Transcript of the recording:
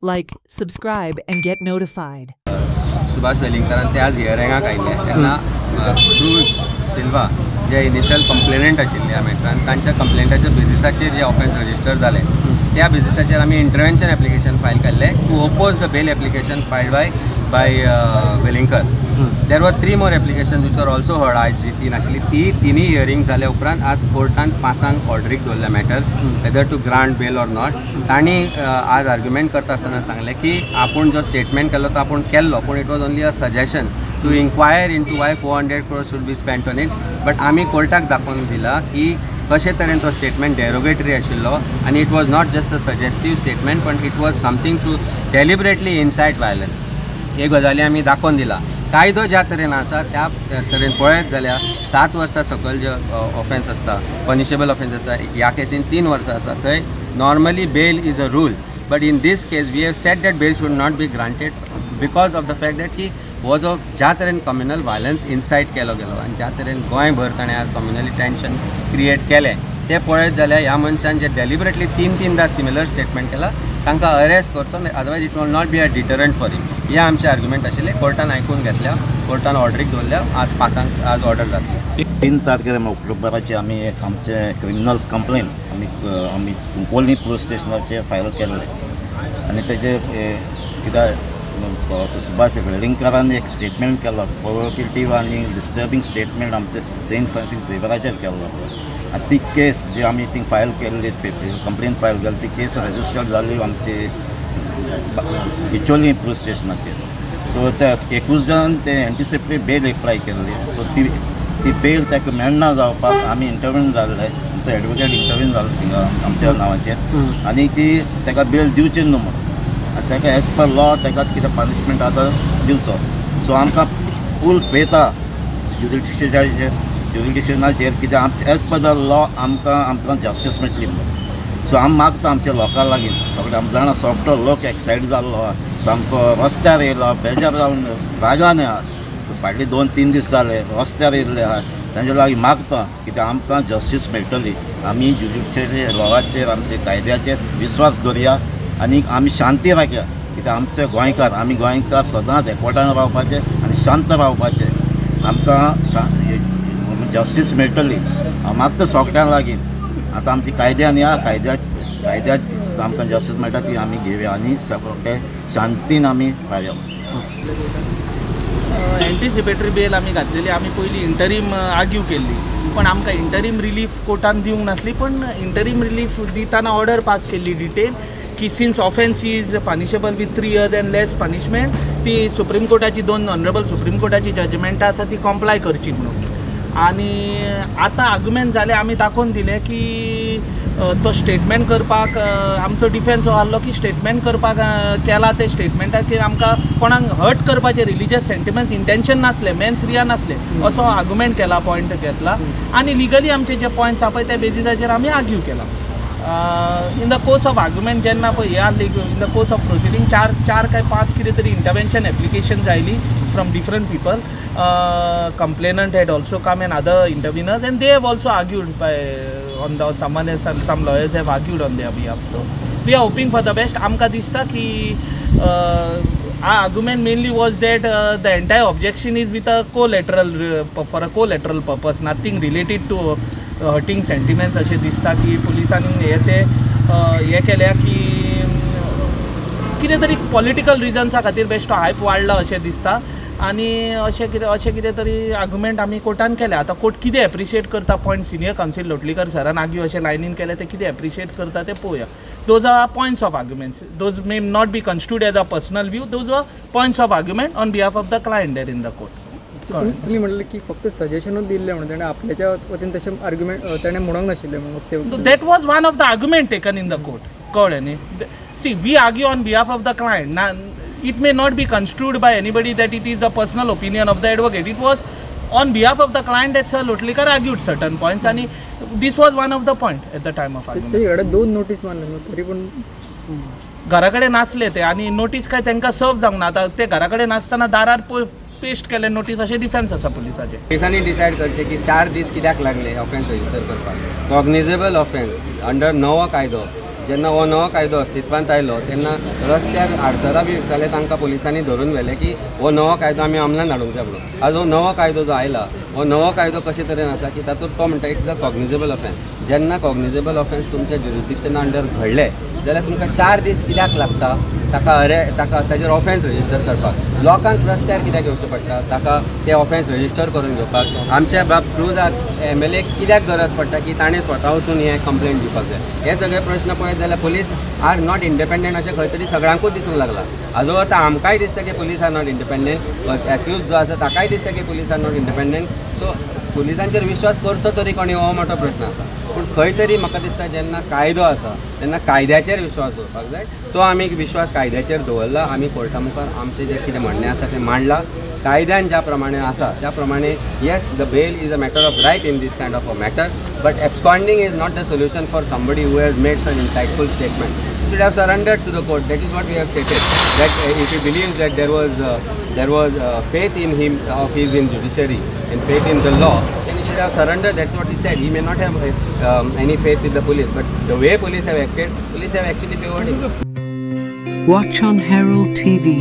Like, subscribe, and get notified. Subhash वेलिंगकरान ते आज हियरिंगाक आयिल्ले तेन्ना क्रूज सिल्वा जे इनिशियल कंप्लेनंट आशिल्ले ह्या मॅटरान तांच्या कंप्लेंटाच्या बेजिसाचेर जे ऑफेन्स रजिस्टर जाले त्या बेजिसाचेर आमी इंटरवेंशन एप्लिकेशन फायल केल्लें to oppose the bail application filed by Velingkar. There were 3 more applications which were also heard. आज जी 3 आशिल्ली ती तिनी हियरिंग जाल्या उपरांत आज कोर्टान 5 ऑर्डरीक दवरल्या matter whether to grant bail or not. तांणी आज आर्ग्युमेंट करता आसतना सांगलें की आपूण जो स्टेटमेंट केल्लो तो आपूण केल्लो पूण it was only a suggestion to inquire into why 400 crores should be spent on it. But आमी कोर्टाक दाखोवन दिला की कशे तरेन तो स्टेटमेंट डेरोगेटरी आशिल्लो आनी it was not just a suggestive statement पण it was something to deliberately incite violence. हे गजाली आमी दाखोवन दिला. कायदो ज्या तरेन आसा त्या तरेन पळयत जाल्यार 7 वर्सां सकयल जे ऑफेन्स आसता पनिशेबल ऑफेन्स आसता ह्या केसीन 3 वर्सां आसा थंय normally bail is a rule. But in this case we have said that bail should not be granted because of the fact that की हो जो ज्या तरेन कम्युनल वायलन्स इन्साइट केलो गेलो आनी ज्या तरेन गोंयभर ताणें आज कम्युनली टेन्शन क्रिएट केलें तें पळयत जाल्यार ह्या मनशान जे डेलिबरेटली 3-3दा सिमिलर स्टेटमेंट केला तांकां अरेस्ट करचो otherwise it will not be a deterrent for him. हे आमचे आर्ग्युमेंट आशिल्ले. कोर्टान आयकून घेतल्या. कोर्टान ऑर्डरीक दवरल्या. आज 5 आज ऑर्डर जातली. 3 तारखेर ऑक्टोबराचे आमी आमचे क्रिमिनल कंप्लेन आमी कुंकोळनी पुलीस स्टेशनाचेर फायल केल्ले आनी तेजे कित्याक सुभाष वेलिंगकरान एक स्टेटमेंट केलो प्रोवोकेटिव्ह आनी डिस्टर्बिंग स्टेटमेंट आमचे सेंट फ्रांसीस झेवियराचेर केल्लो आनी ती केस जी आमी थिंग फायल केल्ली कंप्लेन फायल केली ती केस रजिस्टर्ड जाली आमची बिचोली पुलीस स्टेशनाचेर. सो त्या 21 जाणांनी ते एंटिसिपेटरी बेल एप्लाय केल्ली. सो ती बेल ताका मेळना जावपाक आमी इंटरव्यून जाल्ले आमचो एडवोकेट इंटरव्यून जालो थिंगा आमच्या नांवाचेर आनी ती ताका बेल दिवची न्हू म्हणून आनी ताका एज पर लॉ ताका कितें पनिशमेंट आतां दिवचो. सो आमकां फूल फेथ आहा ज्युडिशनाचेर कित्याक एज पर द लॉ आमकां जस्टीस मेळटली म्हणून. सो आमी मागता आमच्या लोकां लागीं सगळे आमी जाणा सोबतो लोक एक्सायट जाल्लो सामको रस्त्यार येयलो बेजार जावन रागान आहा. फाटले 2-3 दीस जाले रस्त्यार येयल्ले आहा. तांचे लागीं मागता कित्याक आमकां जस्टीस मेळटली. आमी ज्युडिशरी लॉवाचेर आमच्या कायद्याचेर विस्वास दवरया आनी आमी शांती राखया कित्याक आमचे गोंयकार आमी गोंयकार सदांच एकवटान रावपाचे आनी शांत रावपाचे. आमकां जस्टीस मेळटली. हांव मागता सगळ्यां लागीं आतां आमची कायद्यान या कायद्यात आमकां जस्टीस मेळटा ती आमी घेवया आनी सगळे शांतीन आमी रावया. एंटिसिपेटरी बेल आमी घातलेली. आमी पयलीं इंटरीम आर्ग्यू केल्ली पण आमकां इंटरीम रिलीफ कोर्टान दिवंक नासली. पण इंटरीम रिलीफ दिताना ऑर्डर पास केल्ली डिटेल की since offence is punishable with 3 years end less punishment ती सुप्रीम कोर्टाची 2 ऑनरेबल सुप्रीम कोर्टाची जजमेंटां आसा ती कॉम्प्लाय करची म्हणून. आनी आतां आर्ग्युमेंट जाले आमी दाखोवन दिलें की तो स्टेटमेंट करपाक आमचो डिफेन्स हो आहलो की स्टेटमेंट करपाक केला ते स्टेटमेंटाचेर आमकां कोणाक हर्ट करपाचे रिलिजियस सेंटिमेंट्स इंटेंशन नासले मेन्स रिया नासले असो आर्ग्युमेंट केला पॉयंट घेतला आनी लिगली आमचे जे पॉयंट्स आहा पळय त्या बेजिसाचेर आमी आर्ग्यू केला. In the course of argument जेन्ना पळय ह्या इन द कोर्स ऑफ प्रोसिडींग 4 काय 5 कितें तरी intervention applications oily from different people. Complainant had also come and other interveners and they have also argued by on the some lawyers have argued on their behalf. So we are hoping for the best. Amka dista ki our argument mainly was that the entire objection is with a collateral for a collateral purpose, nothing related to hurting sentiments. अशें दिसता की पुलिसांनी हे केल्या की कितें तरी political रिजन्सा खातीर बेश्टो हायप वाडला अशें दिसता आनी अशें कितें तरी आर्ग्युमेंट आमी कोर्टान केलें. आतां कोर्ट कितें एप्रिशिएट करता पॉयंट सिनियर कावन्सील लोटलीकर सरान आर्ग्यू अशें लायनीन केलें तें कितें एप्रिशिएट करता तें पळोवया. Those are points of arguments. Those may not be constituted as a personal view. Those are points of argument on behalf of the client there in the court. तुम्ही म्हटलं की फक्त सजेशनच दिल्ले म्हणून ताणें आपल्याच्या वतीन तशें आर्ग्युमेंट ताणें म्हणूंक नाशिल्लें म्हणून that was one of the argument taken in the court. कळ्ळें न्ही. See we argue on behalf of the client. It may not be construed by anybody that it is the personal opinion of the advocate. It was on behalf of the client that Sir Lotlikar argued certain points and this was one of the point at the time of argument. ते 2 notice मारले तरी पण घरा कडेन नासले ते आनी notice काय तांकां सर्व जावंक ना. आतां ते घरा कडेन नासतना दारार पेस्ट केले नोटीस अशें डिफेन्स आसा पुलिसाचें. केसांनी डिसायड करचें की 4 दीस कित्याक लागले ऑफेन्स रजिस्टर करपाक. कॉग्निजेबल ऑफेन्स अंडर नवो कायदो जेन्ना हो नवो कायदो अस्तित्वांत आयलो तेन्ना रस्त्यार आडसरां बी विकताले तांकां पुलिसांनी धरून व्हेले की हो नवो कायदो आमी अमलान हाडूंक जाय म्हणून. आज हो नवो कायदो जो आयला हो नवो कायदो कशे तरेन आसा की तातूंत तो म्हणटा इट्स द कॉग्निजेबल ऑफेन्स. जेन्ना कॉग्निजेबल ऑफेन्स तुमच्या ज्युरिडिक्शना अंडर घडले जाल्यार तुमकां 4 दीस कित्याक लागता ताका ताजेर ऑफेन्स रजिस्टर करपाक. लोकांक रस्त्यार कित्याक येवचें पडटा ताका ते ऑफेन्स रजिस्टर करून घेवपाक. आमच्या क्रुजाक MLA कित्याक गरज पडटा की ताणें स्वता वचून हे कंप्लेंट दिवपाक जाय. हे सगळे प्रश्न पळयत जाल्यार पुलीस आर नॉट इंडिपेंडंट अशें खंय तरी सगळ्यांकूच दिसूंक लागला. हाजो अर्थ आमकांय दिसता की police are not independent, accused जो आसा ताकाय दिसता की police are not independent. So पुलिसांचेर विश्वास करचो तरी कोणी हो मोठो प्रश्न आसा. पूण खंय तरी म्हाका दिसता जेन्ना कायदो आसा तेन्ना कायद्याचेर विश्वास दवरपाक जाय. तो आमी विश्वास कायद्याचेर दवरला. आमी कोर्टा मुखार आमचें जें कितें म्हणणें आसा तें मांडलां. कायद्यान ज्या प्रमाणे आसा त्या प्रमाणे yes the bail is a matter of right in this kind of a matter, but absconding is not the solution for somebody who has made such insightful statement. Should have surrendered to the court. That is what we have stated. That if he believes that there was faith in him of his in judiciary and faith in the law, then he should have surrendered. That's what he said. He may not have any faith in the police, but the way police have acted, police have actually favored him. Watch on Herald TV.